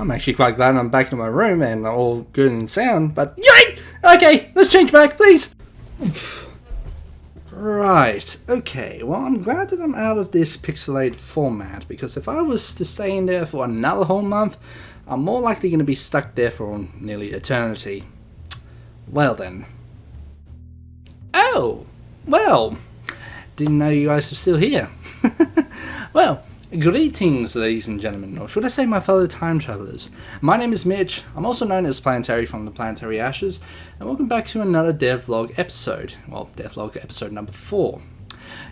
I'm actually quite glad I'm back in my room and all good and sound, but yay! Okay, let's change back, please! Right, okay, well I'm glad that I'm out of this pixelated format, because if I was to stay in there for another whole month, I'm more likely going to be stuck there for nearly eternity. Well then. Oh! Well, didn't know you guys were still here. Well, greetings ladies and gentlemen, or should I say my fellow time travelers. My name is Mitch, I'm also known as Planetary from the Planetary Ashes, and welcome back to another devlog episode. Well, devlog episode number 4.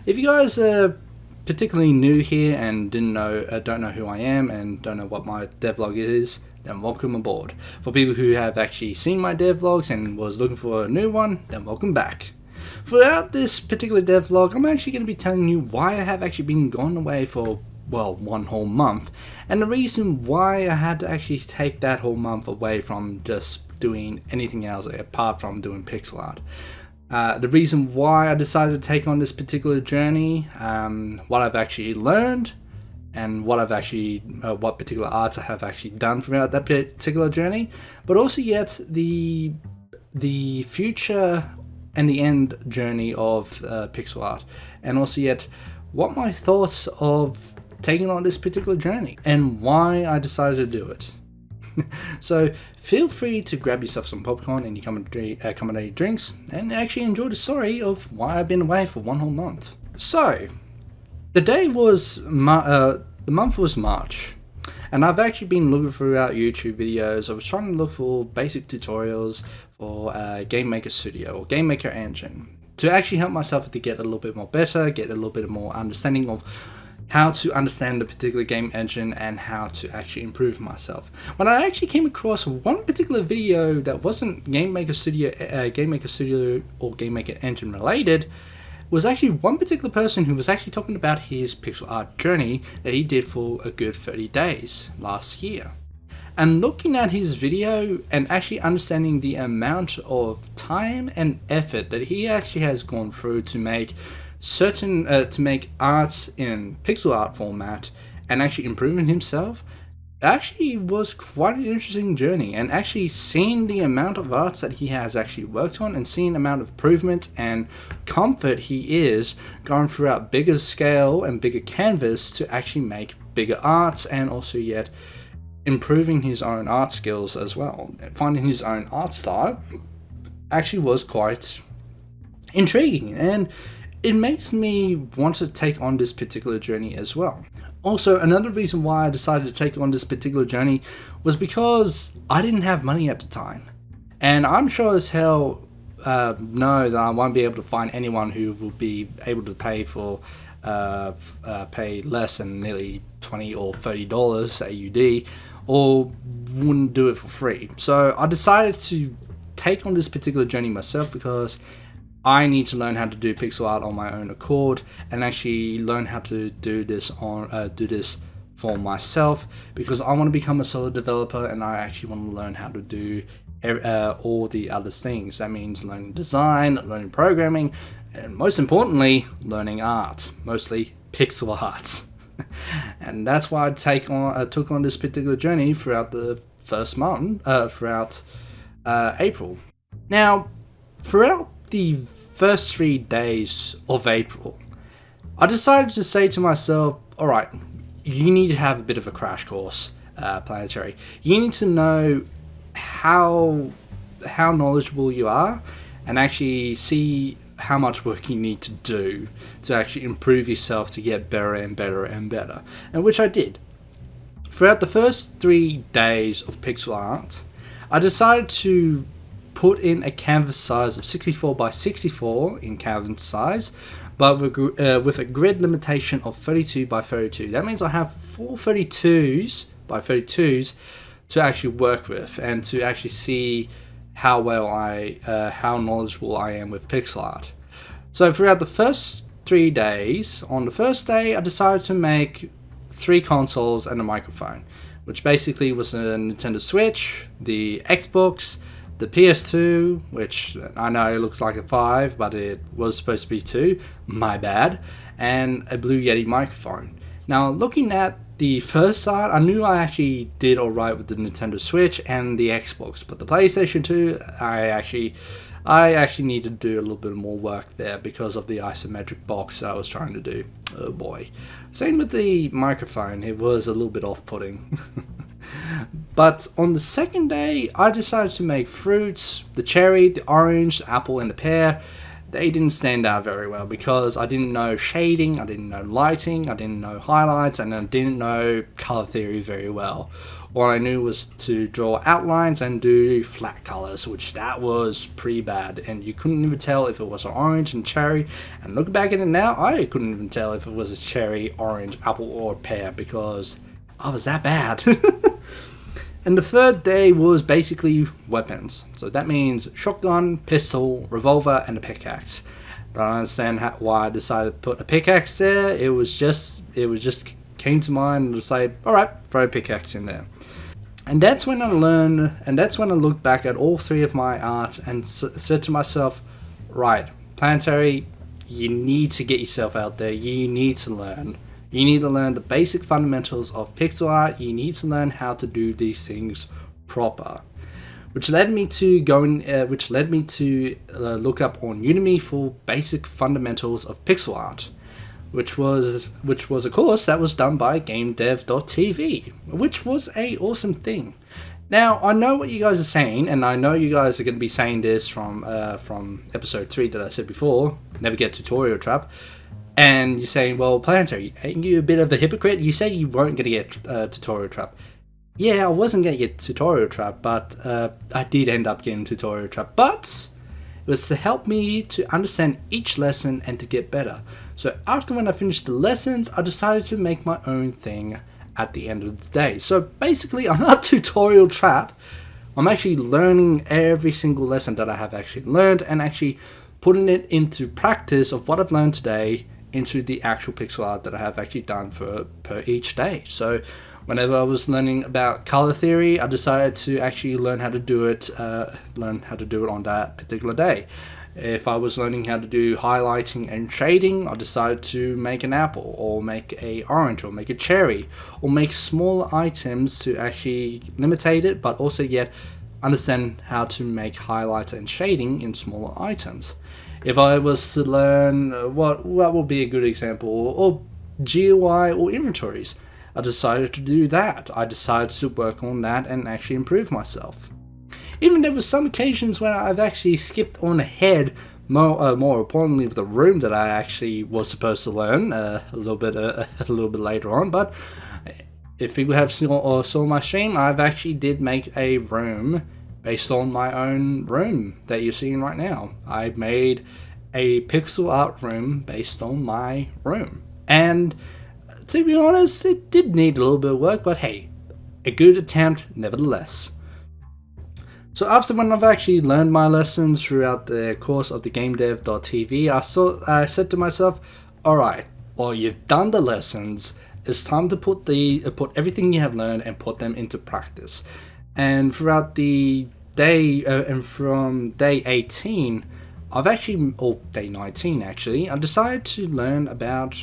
If you guys are particularly new here and don't know who I am and don't know what my devlog is, then welcome aboard. For people who have actually seen my devlogs and was looking for a new one, then welcome back. Throughout this particular devlog, I'm actually going to be telling you why I have actually been gone away for, well, one whole month, and the reason why I had to actually take that whole month away from just doing anything else apart from doing pixel art. The reason why I decided to take on this particular journey, what I've actually learned, and what particular arts I have actually done throughout that particular journey, but also yet the future and the end journey of pixel art, and also yet what my thoughts of taking on this particular journey and why I decided to do it. So feel free to grab yourself some popcorn and your accommodated drinks and actually enjoy the story of why I've been away for one whole month. So the month was March, and I've actually been looking throughout YouTube videos. I was trying to look for basic tutorials for GameMaker Studio or GameMaker Engine to actually help myself to get a little bit more better, get a little bit more understanding of how to understand the particular game engine and how to actually improve myself. When I actually came across one particular video that wasn't GameMaker Studio or GameMaker Engine related, was actually one particular person who was actually talking about his pixel art journey that he did for a good 30 days last year. And looking at his video and actually understanding the amount of time and effort that he actually has gone through to make arts in pixel art format and actually improving himself, actually was quite an interesting journey. And actually seeing the amount of arts that he has actually worked on and seeing the amount of improvement and comfort he is going throughout bigger scale and bigger canvas to actually make bigger arts, and also yet improving his own art skills as well, finding his own art style, actually was quite intriguing, and it makes me want to take on this particular journey as well. Also, another reason why I decided to take on this particular journey was because I didn't have money at the time, and I'm sure as hell know that I won't be able to find anyone who will be able to pay less than nearly $20 or $30 AUD, or wouldn't do it for free. So I decided to take on this particular journey myself because I need to learn how to do pixel art on my own accord and actually learn how to do this for myself, because I want to become a solo developer and I actually want to learn how to do all the other things. That means learning design, learning programming, and most importantly, learning art, mostly pixel art. And that's why I took on this particular journey throughout the first month, throughout April. Now, throughout the first 3 days of April, I decided to say to myself, alright, you need to have a bit of a crash course, Planetary. You need to know how knowledgeable you are and actually see how much work you need to do to actually improve yourself to get better and better and better, and which I did. Throughout the first 3 days of pixel art, I decided to put in a canvas size of 64 by 64 in canvas size, but with a grid limitation of 32 by 32. That means I have 4 32s by 32s to actually work with and to actually see how knowledgeable I am with pixel art. So throughout the first 3 days, on the first day I decided to make 3 consoles and a microphone, which basically was a Nintendo Switch, the Xbox, the PS2, which I know it looks like a 5, but it was supposed to be 2, my bad, and a Blue Yeti microphone. Now looking at the first side, I knew I actually did alright with the Nintendo Switch and the Xbox, but the PlayStation 2, I actually need to do a little bit more work there because of the isometric box that I was trying to do. Oh boy. Same with the microphone, it was a little bit off-putting. But on the second day, I decided to make fruits, the cherry, the orange, the apple, and the pear. They didn't stand out very well because I didn't know shading, I didn't know lighting, I didn't know highlights, and I didn't know color theory very well. All I knew was to draw outlines and do flat colors, which that was pretty bad, and you couldn't even tell if it was an orange and cherry. And looking back at it now, I couldn't even tell if it was a cherry, orange, apple, or pear because I was that bad. And the third day was basically weapons. So that means shotgun, pistol, revolver, and a pickaxe. Don't understand why I decided to put a pickaxe there. It was just came to mind and decided, alright, throw a pickaxe in there. And that's when I looked back at all three of my art and said to myself, right, Planetary, you need to get yourself out there. You need to learn. You need to learn the basic fundamentals of pixel art. You need to learn how to do these things proper, which led me to look up on Udemy for basic fundamentals of pixel art, which was a course that was done by GameDev.tv, which was a awesome thing. Now I know what you guys are saying, and I know you guys are going to be saying this from episode 3 that I said before, never get tutorial trap. And you're saying, well, Planetary, ain't you a bit of a hypocrite? You said you weren't going to get Tutorial Trap. Yeah, I wasn't going to get Tutorial Trap, but I did end up getting Tutorial Trap. But it was to help me to understand each lesson and to get better. So after when I finished the lessons, I decided to make my own thing at the end of the day. So basically, I'm not Tutorial Trap. I'm actually learning every single lesson that I have actually learned and actually putting it into practice of what I've learned today into the actual pixel art that I have actually done per each day. So whenever I was learning about color theory, I decided to actually learn how to do it on that particular day. If I was learning how to do highlighting and shading, I decided to make an apple or make a orange or make a cherry or make smaller items to actually limitate it, but also yet understand how to make highlights and shading in smaller items. If I was to learn what would be a good example, or GUI or inventories, I decided to do that. I decided to work on that and actually improve myself. Even there were some occasions when I've actually skipped on ahead, more importantly with the room that I actually was supposed to learn a little bit later on. But if people have saw my stream, I've actually did make a room based on my own room that you're seeing right now. I made a pixel art room based on my room. And to be honest, it did need a little bit of work, but hey, a good attempt nevertheless. So after when I've actually learned my lessons throughout the course of the GameDev.tv, I said to myself, alright, well, you've done the lessons, it's time to put everything you have learned and put them into practice. And throughout the day, and from day 18, or day 19 actually, I decided to learn about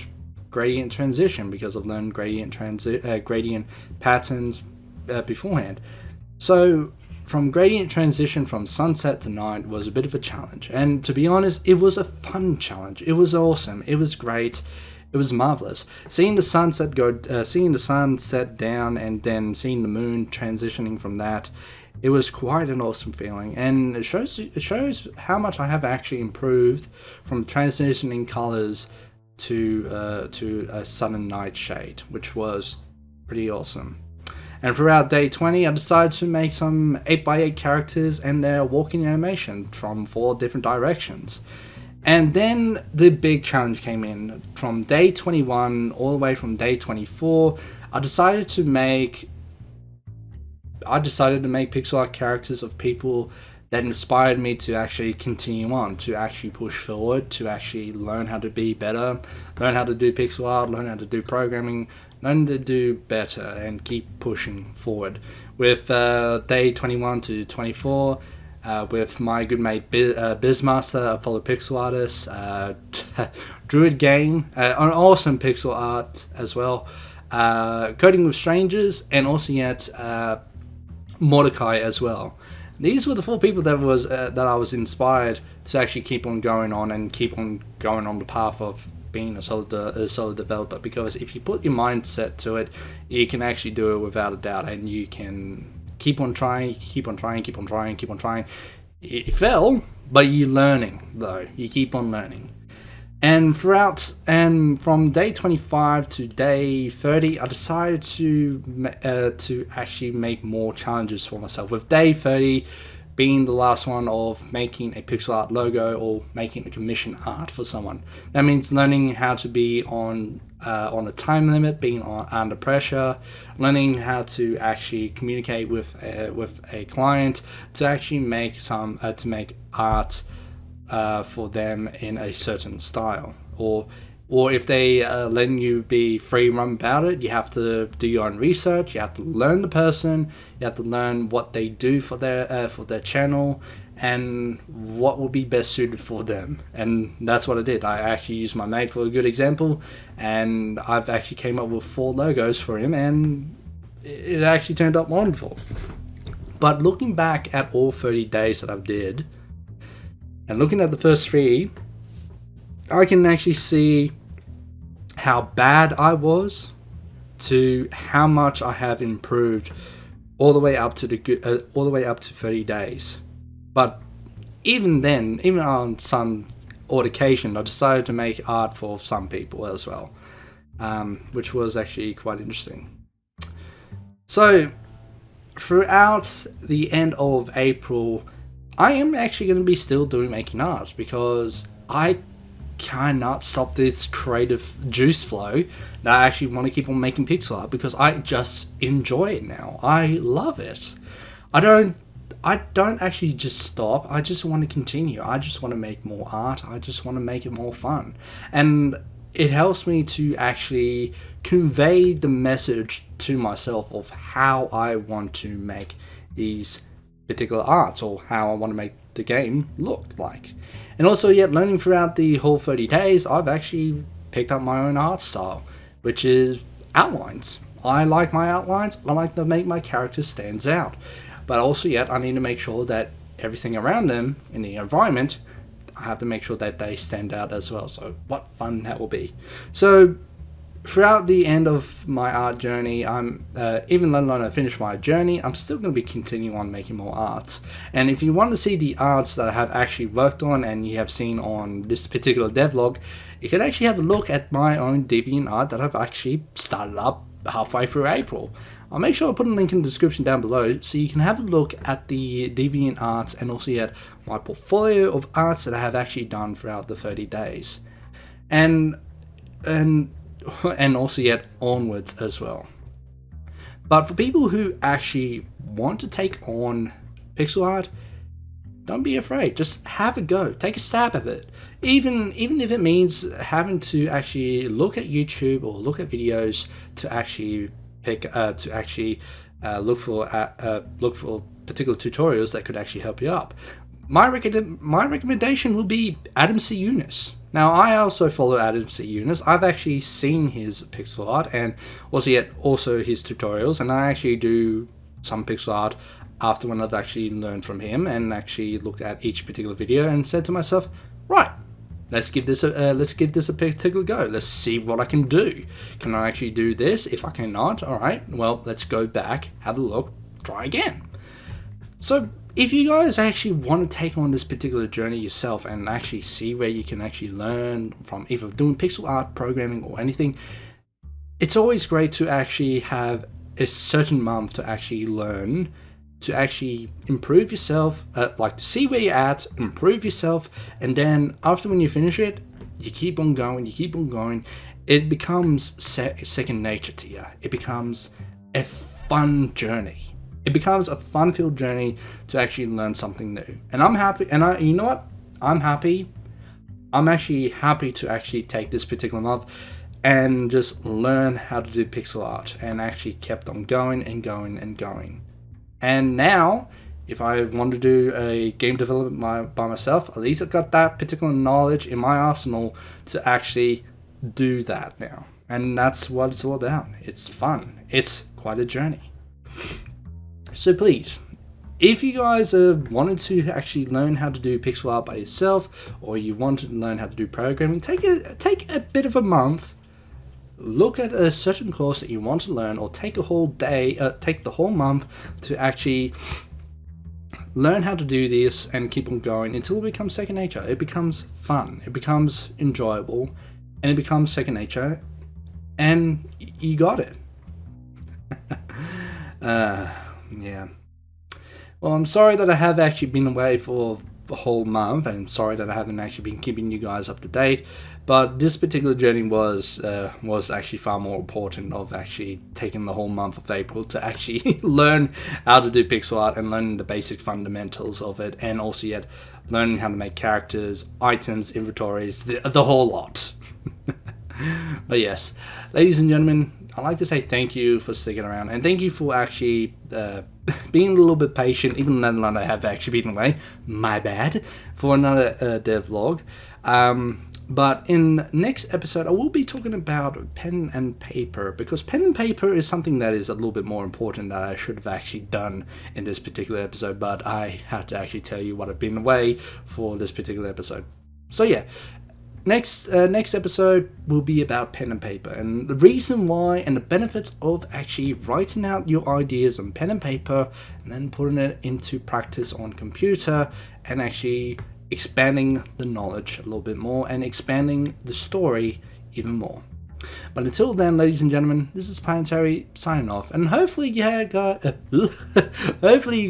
gradient transition because I've learned gradient patterns beforehand. So from gradient transition from sunset to night was a bit of a challenge. And to be honest, it was a fun challenge. It was awesome. It was great. It was marvelous. Seeing the sun set down and then seeing the moon transitioning from that, it was quite an awesome feeling. And it shows how much I have actually improved from transitioning colors to a sun and night shade, which was pretty awesome. And throughout day 20, I decided to make some 8x8 characters and their walking animation from 4 different directions. And then the big challenge came in. From day 21 all the way from day 24, I decided to make pixel art characters of people that inspired me to actually continue on, to actually push forward, to actually learn how to be better, learn how to do pixel art, learn how to do programming, learn to do better and keep pushing forward. With day 21 to 24, with my good mate Bizmaster, a fellow pixel artist, Druid Game, an awesome pixel art as well. Coding with Strangers, and also yet Mordecai as well. These were the 4 people that I was inspired to actually keep on going on and keep on going on the path of being a solid developer. Because if you put your mindset to it, you can actually do it without a doubt, and you can keep on trying. You fail, but you're learning though. You keep on learning. And from day 25 to day 30, I decided to actually make more challenges for myself. With day 30 being the last one of making a pixel art logo or making a commission art for someone. That means learning how to be on a time limit, being under pressure, learning how to actually communicate with a client to actually make art for them in a certain style, or if they letting you be free run about it, you have to do your own research. You have to learn the person. You have to learn what they do for their channel and what will be best suited for them. And that's what I did. I actually used my mate for a good example, and I've actually came up with 4 logos for him, and it actually turned out wonderful. But looking back at all 30 days that I've did, and looking at the first 3, I can actually see how bad I was to how much I have improved all the way up to 30 days. But even then, even on some odd occasion, I decided to make art for some people as well, which was actually quite interesting. So throughout the end of April, I am actually going to be still making art, because I cannot stop this creative juice flow that I actually want to keep on making pixel art, because I just enjoy it now. I love it. I don't actually just stop. I just want to continue. I just want to make more art. I just want to make it more fun. And it helps me to actually convey the message to myself of how I want to make these particular arts, or how I want to make the game look like. And also, yet learning throughout the whole 30 days, I've actually picked up my own art style, which is outlines. I like my outlines. I like to make my characters stand out. But also yet, I need to make sure that everything around them in the environment, I have to make sure that they stand out as well. So what fun that will be. So throughout the end of my art journey, I'm even let alone I finish my journey, I'm still going to be continuing on making more arts. And if you want to see the arts that I have actually worked on and you have seen on this particular devlog, you can actually have a look at my own DeviantArt that I've actually started up halfway through April. I'll make sure I put a link in the description down below so you can have a look at the DeviantArts and also at my portfolio of arts that I have actually done throughout the 30 days. And also yet onwards as well. But for people who actually want to take on pixel art, don't be afraid. Just have a go. Take a stab at it. Even if it means having to actually look at YouTube or look at videos to actually look for particular tutorials that could actually help you up. My recommendation will be Adam C. Yunus. Now, I also follow Adam C. Yunus. I've actually seen his pixel art and also his tutorials, and I actually do some pixel art after when I've actually learned from him and actually looked at each particular video and said to myself, right, let's give this a particular go. Let's see what I can do. Can I actually do this? If I cannot, all right, well, let's go back, have a look, try again. So if you guys actually want to take on this particular journey yourself and actually see where you can actually learn from either doing pixel art, programming, or anything, it's always great to actually have a certain month to actually learn, to actually improve yourself, like to see where you're at, improve yourself, and then after when you finish it, you keep on going, it becomes second nature to you. It becomes a fun journey. It becomes a fun-filled journey to actually learn something new. And I'm happy, and you know what? I'm happy. I'm actually happy to actually take this particular month and just learn how to do pixel art, and actually kept on going and going and going. And now, if I want to do a game development by myself, at least I've got that particular knowledge in my arsenal to actually do that now. And that's what it's all about. It's fun. It's quite a journey. So please, if you guys wanted to actually learn how to do pixel art by yourself, or you wanted to learn how to do programming, take a bit of a month, look at a certain course that you want to learn, or take a whole day, take the whole month to actually learn how to do this and keep on going until it becomes second nature. It becomes fun, it becomes enjoyable, and it becomes second nature, and you got it. Yeah. Well, I'm sorry that I have actually been away for the whole month, and I'm sorry that I haven't actually been keeping you guys up to date. But this particular journey was actually far more important of actually taking the whole month of April to actually learn how to do pixel art and learning the basic fundamentals of it, and also yet learning how to make characters, items, inventories, the whole lot. But yes, ladies and gentlemen, I'd like to say thank you for sticking around, and thank you for actually being a little bit patient, even though I have actually been away. My bad, for another dev vlog. But in next episode, I will be talking about pen and paper, because pen and paper is something that is a little bit more important that I should have actually done in this particular episode, but I had to actually tell you what I've been away for this particular episode. So yeah. Next episode will be about pen and paper, and the reason why and the benefits of actually writing out your ideas on pen and paper and then putting it into practice on computer and actually expanding the knowledge a little bit more and expanding the story even more. But until then, ladies and gentlemen, this is Planetary signing off, and hopefully you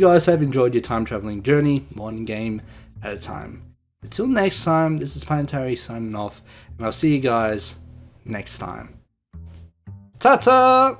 guys have enjoyed your time traveling journey, one game at a time. Until next time, this is Planetary signing off, and I'll see you guys next time. Ta-ta!